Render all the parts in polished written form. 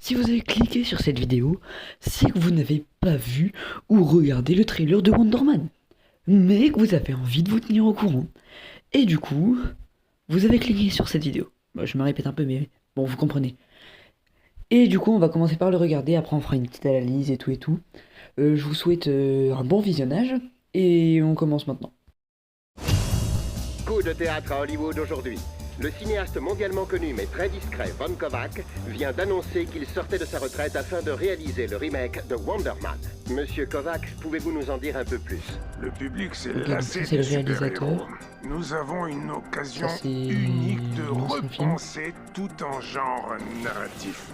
Si vous avez cliqué sur cette vidéo, c'est que vous n'avez pas vu ou regardé le trailer de Wonder Man, mais que vous avez envie de vous tenir au courant. Et du coup, vous avez cliqué sur cette vidéo. Bon, je me répète un peu, mais bon, vous comprenez. Et du coup, on va commencer par le regarder, après on fera une petite analyse et tout et tout. Je vous souhaite un bon visionnage, et on commence maintenant. Coup de théâtre à Hollywood aujourd'hui. Le cinéaste mondialement connu mais très discret Von Kovac vient d'annoncer qu'il sortait de sa retraite afin de réaliser le remake de Wonder Man. Monsieur Kovac, pouvez-vous nous en dire un peu plus? Le public s'est Ok, lassé ça, c'est le des super-héros. réalisateur. Nous avons une occasion Ça, c'est unique de l'ancien film. repenser tout en genre narratif.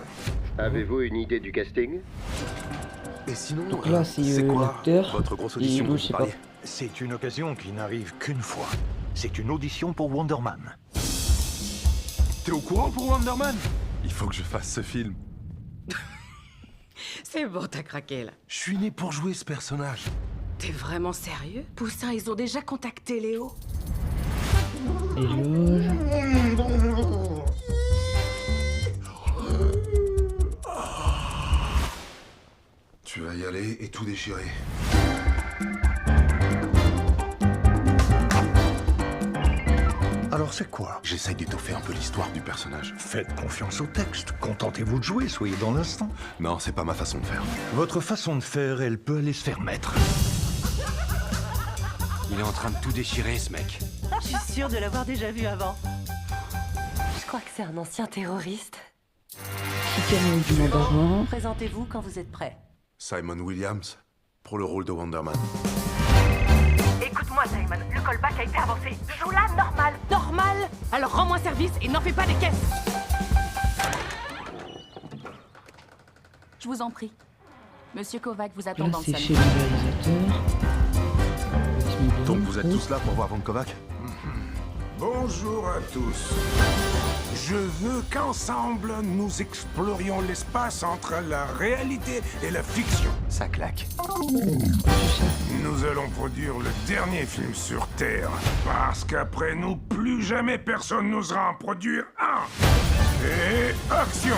Avez-vous une idée du casting? Et sinon, Donc là, c'est quoi l'acteur, votre grosse et audition l'autre, dont je vous sais pas. parliez? C'est une occasion qui n'arrive qu'une fois. C'est une audition pour Wonder Man. T'es au courant pour Wonder Man? Il faut que je fasse ce film. C'est bon, t'as craqué là. Je suis né pour jouer ce personnage. T'es vraiment sérieux? Poussin, ils ont déjà contacté Léo. Éloge. Tu vas y aller et tout déchirer. Alors c'est quoi? J'essaye d'étoffer un peu l'histoire du personnage. Faites confiance au texte. Contentez-vous de jouer, soyez dans l'instant. Non, c'est pas ma façon de faire. Votre façon de faire, elle peut aller se faire mettre. Il est en train de tout déchirer, ce mec. Je suis sûre de l'avoir déjà vu avant. Je crois que c'est un ancien terroriste. Petit du mandarin. Présentez-vous quand vous êtes prêt. Simon Williams, pour le rôle de Wonder Man. Écoute-moi, Simon. Le callback a été avancé. Joue-la normal. Normal? Alors rends-moi service et n'en fais pas des caisses. Je vous en prie. Monsieur Kovac vous attend Là, dans le c'est salon. chez le réalisateur. Donc vous êtes tous là pour voir Von Kovac? Bonjour à tous. Je veux qu'ensemble, nous explorions l'espace entre la réalité et la fiction. Ça claque. Nous allons produire le dernier film sur Terre. Parce qu'après nous, plus jamais personne n'osera en produire un. Et action!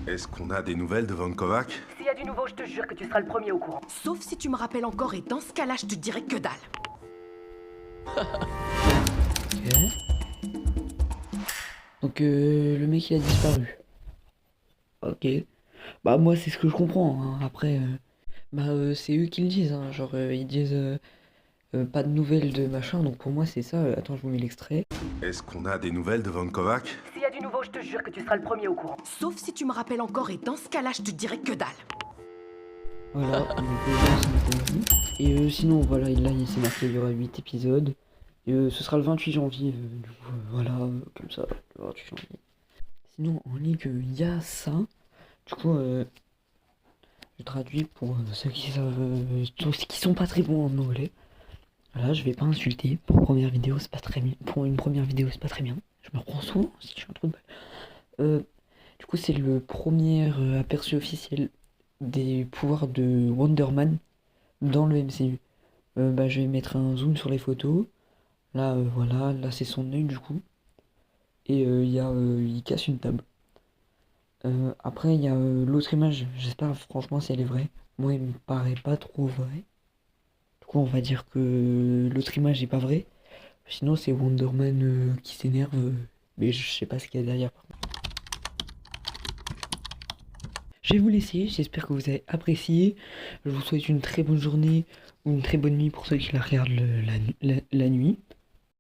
Est-ce qu'on a des nouvelles de Von Kovac? S'il y a du nouveau, je te jure que tu seras le premier au courant. Sauf si tu me rappelles encore et dans ce cas-là, je te dirai que dalle. Ok. Donc le mec il a disparu. Ok. Bah moi c'est ce que je comprends, hein. Après c'est eux qui le disent, hein. Genre ils disent pas de nouvelles de machin, donc pour moi c'est ça. Attends, je vous mets l'extrait. Est-ce qu'on a des nouvelles de Von Kovac? S'il y a du nouveau, je te jure que tu seras le premier au courant. Sauf si tu me rappelles encore et dans ce cas-là, je te dirai que dalle. Voilà, donc là, ça m'était dit. Et sinon voilà, là il s'est marqué, il y aura 8 épisodes. Et ce sera le 28 janvier, du coup voilà, comme ça, le 28 janvier. Sinon en ligue il y a ça. Du coup je traduis pour ceux qui savent, tous qui sont pas très bons en anglais. Voilà, je vais pas insulter. Pour une première vidéo, c'est pas très bien. Pour une première vidéo, c'est pas très bien. Je me reprends souvent si je suis un trou de balle. Du coup, c'est le premier aperçu officiel des pouvoirs de Wonder Man dans le MCU. Je vais mettre un zoom sur les photos. Là, voilà, là c'est son œil du coup. Et il casse une table. Après, il y a l'autre image. J'espère franchement si elle est vraie. Moi, elle me paraît pas trop vraie. Du coup, on va dire que l'autre image est pas vraie. Sinon, c'est Wonder Man qui s'énerve. Mais je sais pas ce qu'il y a derrière. Je vais vous laisser. J'espère que vous avez apprécié. Je vous souhaite une très bonne journée ou une très bonne nuit pour ceux qui la regardent la nuit.